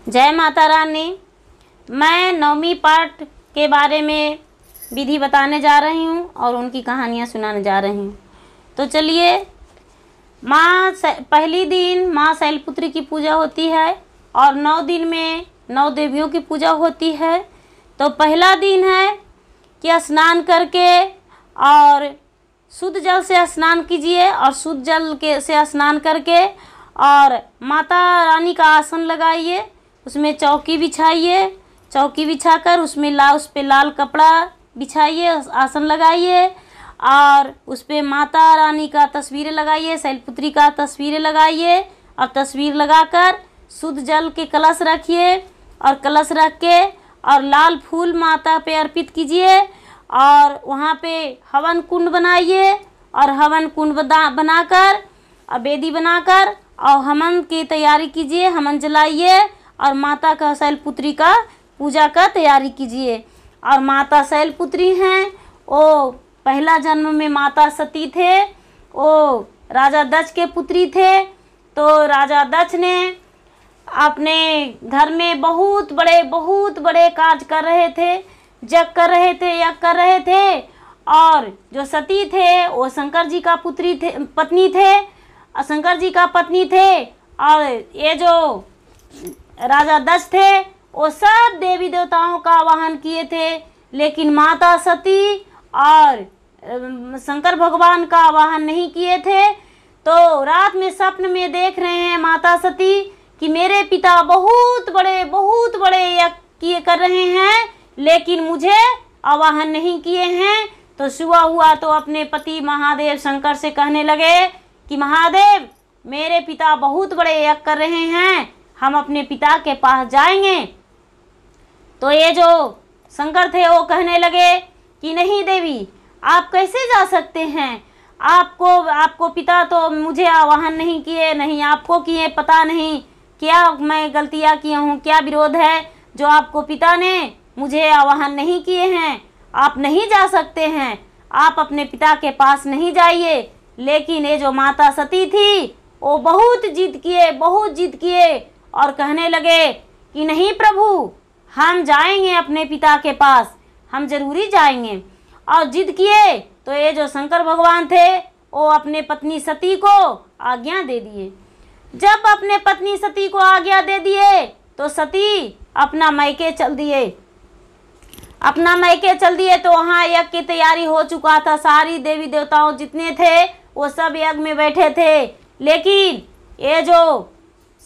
जय माता रानी। मैं नवमी पाठ के बारे में विधि बताने जा रही हूँ और उनकी कहानियाँ सुनाने जा रही हूँ। तो चलिए, पहली दिन माँ शैलपुत्री की पूजा होती है और 9 दिन में 9 देवियों की पूजा होती है। तो पहला दिन है कि स्नान करके और शुद्ध जल से स्नान कीजिए और शुद्ध जल के से स्नान करके और माता रानी का आसन लगाइए, उसमें चौकी बिछाइए, चौकी बिछाकर उस पे लाल कपड़ा बिछाइए, आसन लगाइए और उस पे माता रानी का तस्वीरें लगाइए, शैलपुत्री का तस्वीरें लगाइए और तस्वीर लगाकर शुद्ध जल के कलश रखिए और कलश रख के और लाल फूल माता पे अर्पित कीजिए और वहाँ पे हवन कुंड बनाइए और हवन कुंड बनाकर और वेदी बनाकर और हवन की तैयारी कीजिए, हवन जलाइए और माता का शैलपुत्री का पूजा का तैयारी कीजिए। और माता शैलपुत्री हैं, वो पहला जन्म में माता सती थे, वो राजा दक्ष के पुत्री थे। तो राजा दक्ष ने अपने घर में बहुत बड़े कार्य कर रहे थे, यज्ञ कर रहे थे और जो सती थे वो शंकर जी का पत्नी थे, शंकर जी का पत्नी थे। और ये जो राजा दक्ष थे वो सब देवी देवताओं का आवाहन किए थे, लेकिन माता सती और शंकर भगवान का आवाहन नहीं किए थे। तो रात में स्वप्न में देख रहे हैं माता सती कि मेरे पिता बहुत बड़े यज्ञ कर रहे हैं, लेकिन मुझे आवाहन नहीं किए हैं। तो सुबह हुआ तो अपने पति महादेव शंकर से कहने लगे कि महादेव, मेरे पिता बहुत बड़े यज्ञ कर रहे हैं, हम अपने पिता के पास जाएंगे। तो ये जो शंकर थे वो कहने लगे कि नहीं देवी, आप कैसे जा सकते हैं, आपको पिता तो मुझे आवाहन नहीं किए, नहीं आपको किए, पता नहीं क्या मैं गलतियाँ किया हूँ, क्या विरोध है जो आपको पिता ने मुझे आवाहन नहीं किए हैं, आप नहीं जा सकते हैं, आप अपने पिता के पास नहीं जाइए। लेकिन ये जो माता सती थी वो बहुत जिद किए और कहने लगे कि नहीं प्रभु, हम जाएंगे अपने पिता के पास, हम जरूरी जाएंगे। और जिद किए तो ये जो शंकर भगवान थे वो अपने पत्नी सती को आज्ञा दे दिए। जब अपने पत्नी सती को आज्ञा दे दिए तो सती अपना मायके चल दिए। तो वहाँ यज्ञ की तैयारी हो चुका था, सारी देवी देवताओं जितने थे वो सब यज्ञ में बैठे थे। लेकिन ये जो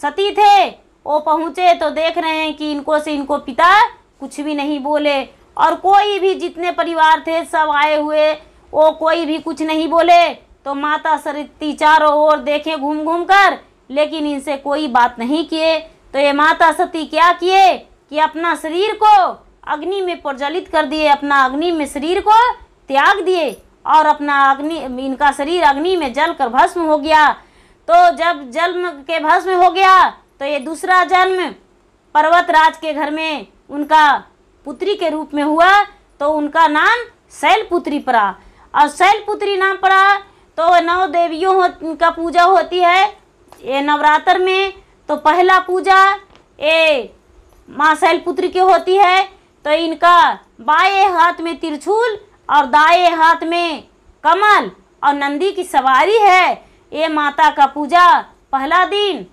सती थे वो पहुँचे तो देख रहे हैं कि इनको पिता कुछ भी नहीं बोले और कोई भी जितने परिवार थे सब आए हुए, वो कोई भी कुछ नहीं बोले। तो माता सती चारों ओर देखे घूम कर, लेकिन इनसे कोई बात नहीं किए। तो ये माता सती क्या किए कि अपना शरीर को अग्नि में प्रज्वलित कर दिए, अपना अग्नि में शरीर को त्याग दिए और इनका शरीर अग्नि में जल कर भस्म हो गया। तो जब जल के भस्म हो गया तो ये दूसरा जन्म पर्वतराज के घर में उनका पुत्री के रूप में हुआ, तो उनका नाम शैलपुत्री पड़ा। और शैलपुत्री नाम पड़ा तो 9 देवियों का पूजा होती है ये नवरात्र में। तो पहला पूजा ये माँ शैलपुत्री की होती है। तो इनका बाएं हाथ में त्रिशूल और दाएं हाथ में कमल और नंदी की सवारी है। ये माता का पूजा पहला दिन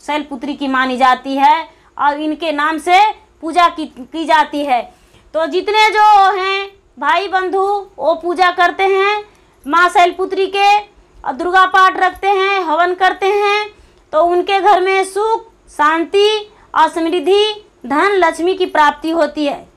शैलपुत्री की मानी जाती है और इनके नाम से पूजा की जाती है। तो जितने जो हैं भाई बंधु वो पूजा करते हैं माँ शैलपुत्री के और दुर्गा पाठ रखते हैं, हवन करते हैं। तो उनके घर में सुख, शांति और समृद्धि, धन, लक्ष्मी की प्राप्ति होती है।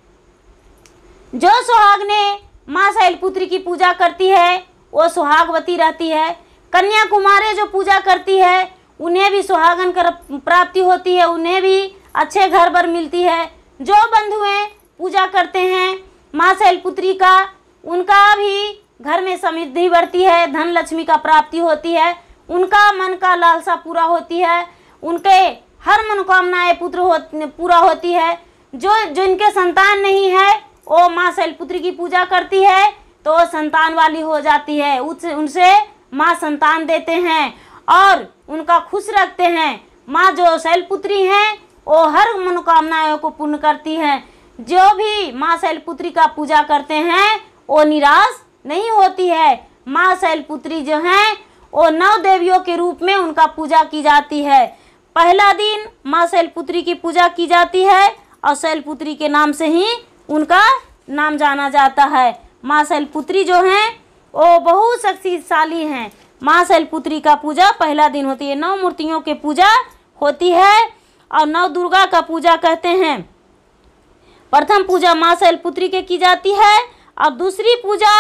जो सुहागने माँ शैलपुत्री की पूजा करती है वो सुहागवती रहती है। कन्या कुमारी जो पूजा करती है उन्हें भी सुहागन प्राप्ति होती है, उन्हें भी अच्छे घर बर मिलती है। जो बंधुएं पूजा करते हैं माँ शैलपुत्री का, उनका भी घर में समृद्धि बढ़ती है, धन लक्ष्मी का प्राप्ति होती है, उनका मन का लालसा पूरा होती है, उनके हर मनोकामनाएं पूरा होती है। जो इनके संतान नहीं है वो माँ शैलपुत्री की पूजा करती है तो वो संतान वाली हो जाती है, उनसे माँ संतान देते हैं और उनका खुश रखते हैं। माँ जो शैलपुत्री हैं वो हर मनोकामनाओं को पूर्ण करती हैं। जो भी माँ शैलपुत्री का पूजा करते हैं वो निराश नहीं होती है। माँ शैलपुत्री जो हैं वो 9 देवियों के रूप में उनका पूजा की जाती है। पहला दिन माँ शैलपुत्री की पूजा की जाती है और शैलपुत्री के नाम से ही उनका नाम जाना जाता है। माँ शैलपुत्री जो हैं वो बहुत शक्तिशाली हैं। माँ शैलपुत्री का पूजा पहला दिन होती है। 9 मूर्तियों की पूजा होती है और 9 दुर्गा का पूजा कहते हैं। प्रथम पूजा माँ शैलपुत्री के की जाती है और दूसरी पूजा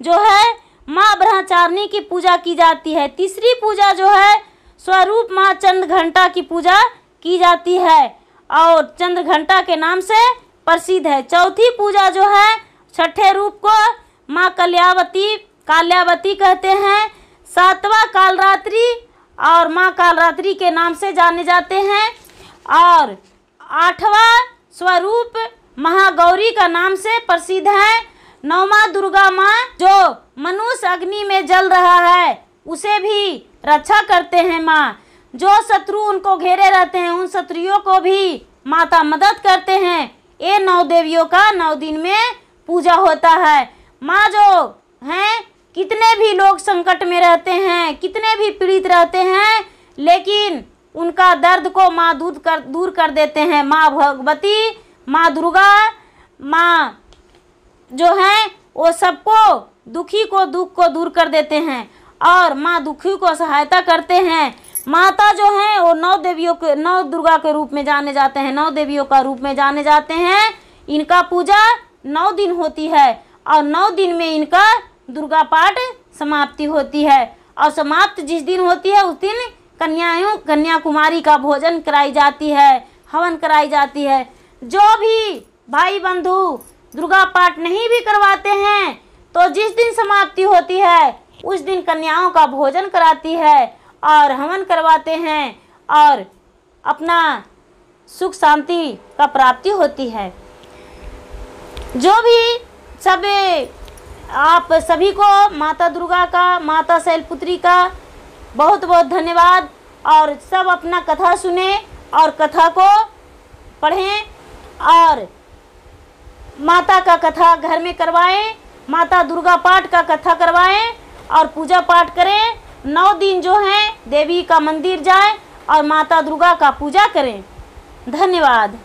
जो है माँ ब्रह्मचारिणी की पूजा की जाती है। तीसरी पूजा जो है स्वरूप माँ चंद्रघंटा की पूजा की जाती है और चंद्रघंटा के नाम से प्रसिद्ध है। चौथी पूजा जो है छठे रूप को माँ काल्यावती कहते हैं। 7वां कालरात्रि और माँ कालरात्रि के नाम से जाने जाते हैं और 8वां स्वरूप महागौरी का नाम से प्रसिद्ध है। 9वां दुर्गा माँ जो मनुष्य अग्नि में जल रहा है उसे भी रक्षा करते हैं। माँ जो शत्रु उनको घेरे रहते हैं उन शत्रुओं को भी माता मदद करते हैं। ये 9 देवियों का 9 दिन में पूजा होता है। माँ जो हैं कितने भी लोग संकट में रहते हैं, कितने भी पीड़ित रहते हैं, लेकिन उनका दर्द को माँ दूर कर देते हैं। माँ भगवती, माँ दुर्गा, माँ जो हैं वो सबको दुखी को दुख को दूर कर देते हैं और माँ दुखी को सहायता करते हैं। माता जो हैं वो 9 देवियों के 9 दुर्गा के रूप में जाने जाते हैं, 9 देवियों का रूप में जाने जाते हैं। इनका पूजा 9 दिन होती है और 9 दिन में इनका दुर्गा पाठ समाप्ति होती है और समाप्त जिस दिन होती है उस दिन कन्याकुमारी का भोजन कराई जाती है, हवन कराई जाती है। जो भी भाई बंधु दुर्गा पाठ नहीं भी करवाते हैं तो जिस दिन समाप्ति होती है उस दिन कन्याओं का भोजन कराती है और हवन करवाते हैं और अपना सुख शांति का प्राप्ति होती है। जो भी सब आप सभी को माता दुर्गा का, माता शैलपुत्री का बहुत बहुत धन्यवाद और सब अपना कथा सुने और कथा को पढ़ें और माता का कथा घर में करवाएं, माता दुर्गा पाठ का कथा करवाएं और पूजा पाठ करें। 9 दिन जो हैं देवी का मंदिर जाएं और माता दुर्गा का पूजा करें। धन्यवाद।